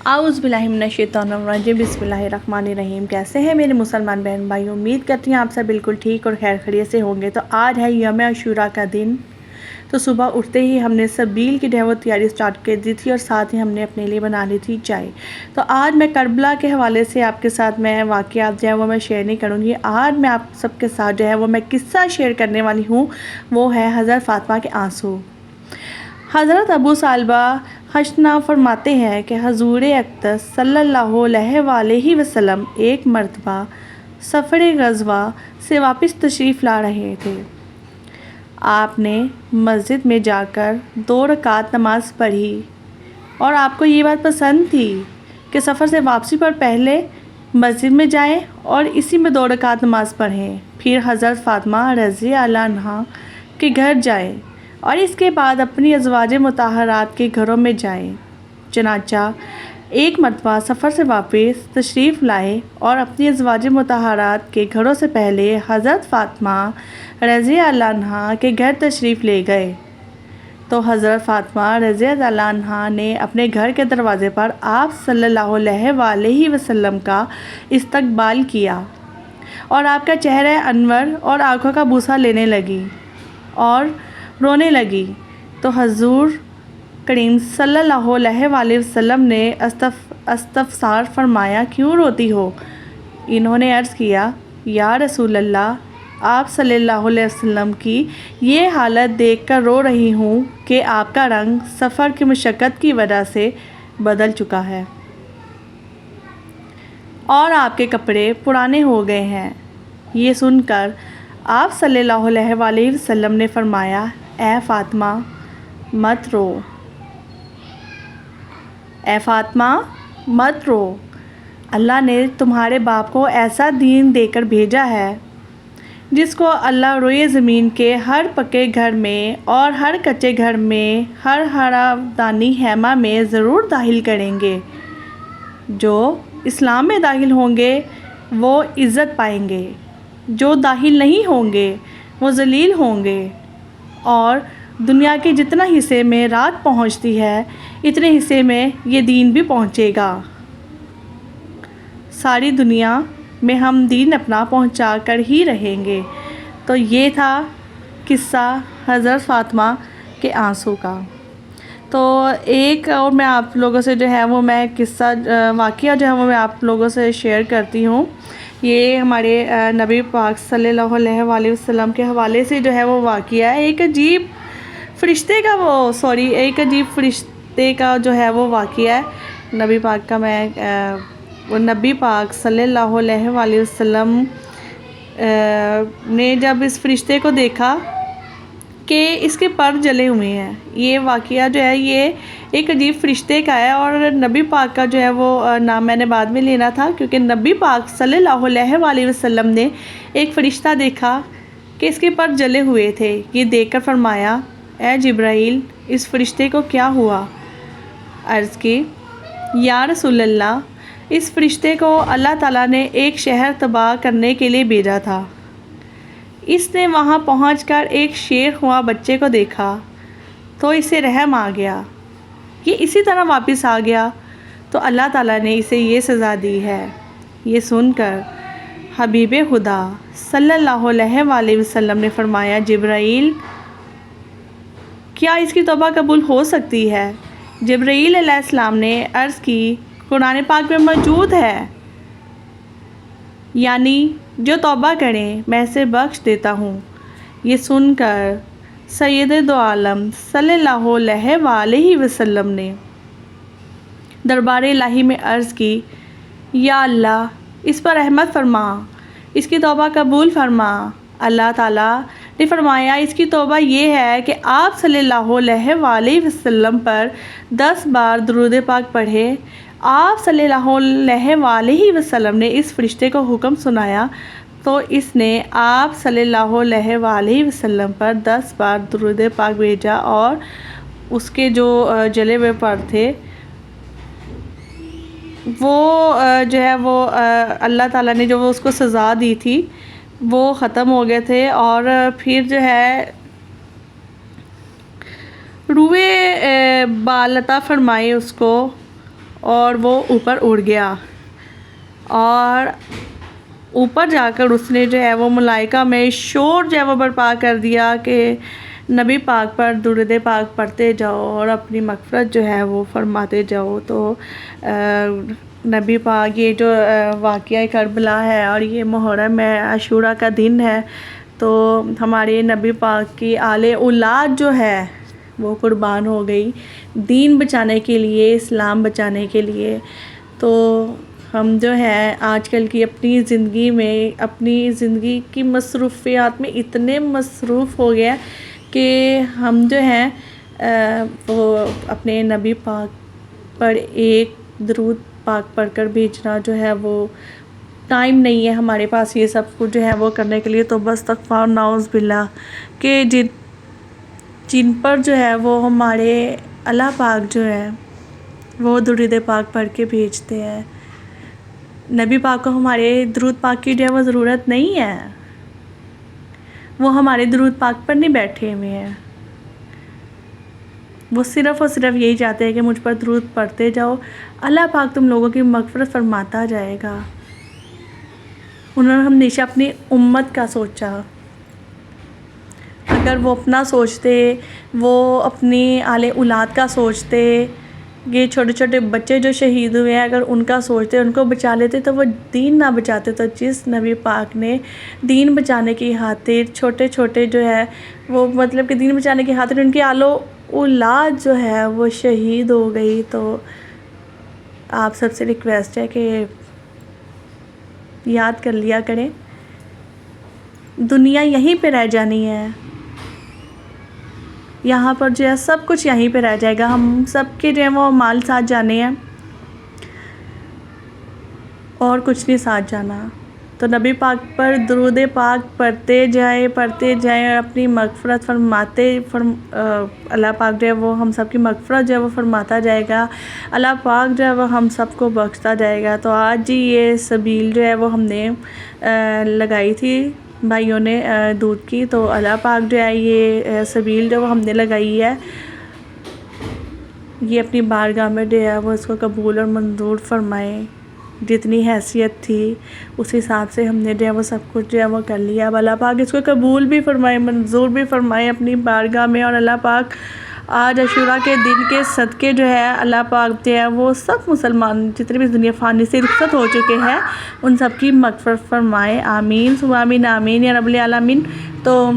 اعوذ باللہ من الشیطان الرجیم بسم اللہ الرحمن الرحیم۔ کیسے ہیں میرے مسلمان بہن بھائیوں؟ امید کرتی ہیں آپ سب بالکل ٹھیک اور خیر خیریت سے ہوں گے۔ تو آج ہے یوم عاشوراء کا دن۔ تو صبح اٹھتے ہی ہم نے سبیل کی دعوت تیاری سٹارٹ کر دی تھی اور ساتھ ہی ہم نے اپنے لیے بنا لی تھی چائے۔ تو آج میں کربلا کے حوالے سے آپ کے ساتھ میں واقعات جو ہے وہ میں شیئر نہیں کروں گی۔ آج میں آپ سب کے ساتھ جو ہے وہ میں قصہ شیئر کرنے والی ہوں، وہ ہے حضرت فاطمہ کے آنسو۔ حضرت ابو سالبہ خشنہ فرماتے ہیں کہ حضور اقدس صلی اللہ علیہ وآلہ وسلم ایک مرتبہ سفر غزوہ سے واپس تشریف لا رہے تھے۔ آپ نے مسجد میں جا کر 2 رکعت نماز پڑھی اور آپ کو یہ بات پسند تھی کہ سفر سے واپسی پر پہلے مسجد میں جائیں اور اسی میں 2 رکعت نماز پڑھیں، پھر حضرت فاطمہ رضی اللہ عنہا کے گھر جائیں اور اس کے بعد اپنی ازواج مطہرات کے گھروں میں جائیں۔ چنانچہ ایک مرتبہ سفر سے واپس تشریف لائے اور اپنی ازواج مطہرات کے گھروں سے پہلے حضرت فاطمہ رضی اللہ عنہا کے گھر تشریف لے گئے۔ تو حضرت فاطمہ رضی اللہ عنہا نے اپنے گھر کے دروازے پر آپ صلی اللہ علیہ وآلہ وسلم کا استقبال کیا اور آپ کا چہرہ انور اور آنکھوں کا بوسہ لینے لگی اور رونے لگی۔ تو حضور کریم صلی اللہ علیہ وآلہ وسلم نے استفسار فرمایا، کیوں روتی ہو؟ انہوں نے عرض کیا، یا رسول اللہ، آپ صلی اللہ علیہ وسلم کی یہ حالت دیکھ کر رو رہی ہوں کہ آپ کا رنگ سفر کی مشقت کی وجہ سے بدل چکا ہے اور آپ کے کپڑے پرانے ہو گئے ہیں۔ یہ سن کر آپ صلی اللہ علیہ وآلہ وسلم نے فرمایا، اے فاطمہ مت رو، اے فاطمہ مت رو، اللہ نے تمہارے باپ کو ایسا دین دے کر بھیجا ہے جس کو اللہ روئے زمین کے ہر پکے گھر میں اور ہر کچے گھر میں، ہر ہرادانی خیمہ میں ضرور داخل کریں گے۔ جو اسلام میں داخل ہوں گے وہ عزت پائیں گے، جو داخل نہیں ہوں گے وہ ذلیل ہوں گے، اور دنیا کے جتنا حصے میں رات پہنچتی ہے اتنے حصے میں یہ دین بھی پہنچے گا۔ ساری دنیا میں ہم دین اپنا پہنچا کر ہی رہیں گے۔ تو یہ تھا قصہ حضرت فاطمہ کے آنسو کا۔ تو ایک اور میں آپ لوگوں سے جو ہے وہ میں قصہ واقعہ جو ہے وہ میں آپ لوگوں سے شیئر کرتی ہوں۔ یہ ہمارے نبی پاک صلی اللہ علیہ وآلہ وسلم کے حوالے سے جو ہے وہ واقعہ ہے۔ ایک عجیب فرشتے کا جو ہے وہ واقعہ ہے نبی پاک کا۔ نبی پاک صلی اللہ علیہ وآلہ وسلم نے جب اس فرشتے کو دیکھا کہ اس کے پر جلے ہوئے ہیں، یہ واقعہ جو ہے یہ ایک عجیب فرشتے کا ہے، اور نبی پاک کا جو ہے وہ نام میں نے بعد میں لینا تھا، کیونکہ نبی پاک صلی اللہ علیہ وآلہ وسلم نے ایک فرشتہ دیکھا کہ اس کے پر جلے ہوئے تھے۔ یہ دیکھ کر فرمایا، اے جبرائیل، اس فرشتے کو کیا ہوا؟ عرض کی، یا رسول اللہ، اس فرشتے کو اللہ تعالیٰ نے ایک شہر تباہ کرنے کے لیے بھیجا تھا۔ اس نے وہاں پہنچ کر ایک شیر خواہ بچے کو دیکھا تو اسے رحم آ گیا، یہ اسی طرح واپس آ گیا، تو اللہ تعالیٰ نے اسے یہ سزا دی ہے۔ یہ سن کر حبیب خدا صلی اللہ علیہ وآلہ وسلم نے فرمایا، جبرائیل، کیا اس کی توبہ قبول ہو سکتی ہے؟ جبرائیل علیہ السلام نے عرض کی، قرآن پاک میں موجود ہے، یعنی جو توبہ کریں میں اسے بخش دیتا ہوں۔ یہ سن کر سید دو عالم صلی اللہ علیہ وآلہ وسلم نے دربار الہی میں عرض کی، یا اللہ، اس پر رحمت فرما، اس کی توبہ قبول فرما۔ اللہ تعالیٰ نے فرمایا، اس کی توبہ یہ ہے کہ آپ صلی اللہ علیہ وآلہ وسلم پر 10 بار درود پاک پڑھے۔ آپ صلی اللہ علیہ وآلہ وسلم نے اس فرشتے کو حکم سنایا تو اس نے آپ صلی اللہ علیہ وآلہ وسلم پر 10 بار درود پاک بھیجا، اور اس کے جو جلے ہوئے پر تھے وہ جو ہے وہ اللہ تعالیٰ نے جو اس کو سزا دی تھی وہ ختم ہو گئے تھے، اور پھر جو ہے روئے بال عطا فرمائے اس کو، اور وہ اوپر اڑ گیا، اور اوپر جا کر اس نے جو ہے وہ ملائکہ میں شور جو ہے وہ برپا کر دیا کہ نبی پاک پر درود پاک پڑھتے جاؤ اور اپنی مغفرت جو ہے وہ فرماتے جاؤ۔ تو نبی پاک، یہ جو واقعہ کربلا ہے اور یہ محرم ہے، عاشوراء کا دن ہے، تو ہمارے نبی پاک کی آل اولاد جو ہے وہ قربان ہو گئی دین بچانے کے لیے، اسلام بچانے کے لیے۔ تو ہم جو ہے آج کل کی اپنی زندگی میں، اپنی زندگی کی مصروفیات میں اتنے مصروف ہو گئے کہ ہم جو ہیں وہ اپنے نبی پاک پر ایک درود پاک پڑھ کر بھیجنا جو ہے وہ ٹائم نہیں ہے ہمارے پاس یہ سب کچھ جو ہے وہ کرنے کے لیے۔ تو بس استغفار نعوذ باللہ کہ جن پر جو ہے وہ ہمارے اللہ پاک جو ہے وہ درود پاک پڑھ کے بھیجتے ہیں۔ نبی پاک کو ہمارے درود پاک کی جو ہے وہ ضرورت نہیں ہے، وہ ہمارے درود پاک پر نہیں بیٹھے ہوئے ہیں، وہ صرف اور صرف یہی چاہتے ہیں کہ مجھ پر درود پڑھتے جاؤ، اللہ پاک تم لوگوں کی مغفرت فرماتا جائے گا۔ انہوں نے ہمیشہ اپنی امت کا سوچا، اگر وہ اپنا سوچتے، وہ اپنی آل اولاد کا سوچتے، یہ چھوٹے چھوٹے بچے جو شہید ہوئے ہیں اگر ان کا سوچتے، ان کو بچا لیتے تو وہ دین نہ بچاتے۔ تو جس نبی پاک نے دین بچانے کی خاطر چھوٹے چھوٹے جو ہے وہ مطلب کہ دین بچانے کی خاطر ان کی آل اولاد جو ہے وہ شہید ہو گئی، تو آپ سب سے ریکویسٹ ہے کہ یاد کر لیا کریں، دنیا یہیں پہ رہ جانی ہے، یہاں پر جو ہے سب کچھ یہیں پہ رہ جائے گا، ہم سب کے جو ہے وہ مال ساتھ جانے ہیں اور کچھ نہیں ساتھ جانا۔ تو نبی پاک پر درود پاک پڑھتے جائیں اور اپنی مغفرت اللہ پاک جو ہے وہ ہم سب کی مغفرت جو ہے وہ فرماتا جائے گا، اللہ پاک جو ہے وہ ہم سب کو بخشتا جائے گا۔ تو آج ہی یہ سبیل جو ہے وہ ہم نے لگائی تھی بھائیوں نے دودھ کی، تو اللہ پاک جو ہے یہ سبیل جو وہ ہم نے لگائی ہے یہ اپنی بارگاہ میں جو ہے وہ اس کو قبول اور منظور فرمائے۔ جتنی حیثیت تھی اس حساب سے ہم نے جو ہے وہ سب کچھ جو ہے وہ کر لیا۔ اب اللہ پاک اس کو قبول بھی فرمائے، منظور بھی فرمائے اپنی بارگاہ میں، اور اللہ پاک آج عاشوراء کے دن کے صدقے جو ہے اللہ پاک جو ہے وہ سب مسلمان جتنے بھی دنیا فانی سے رخصت ہو چکے ہیں ان سب کی مغفرت فرمائے، آمین ثم آمین، آمین یا رب العالمین۔ تو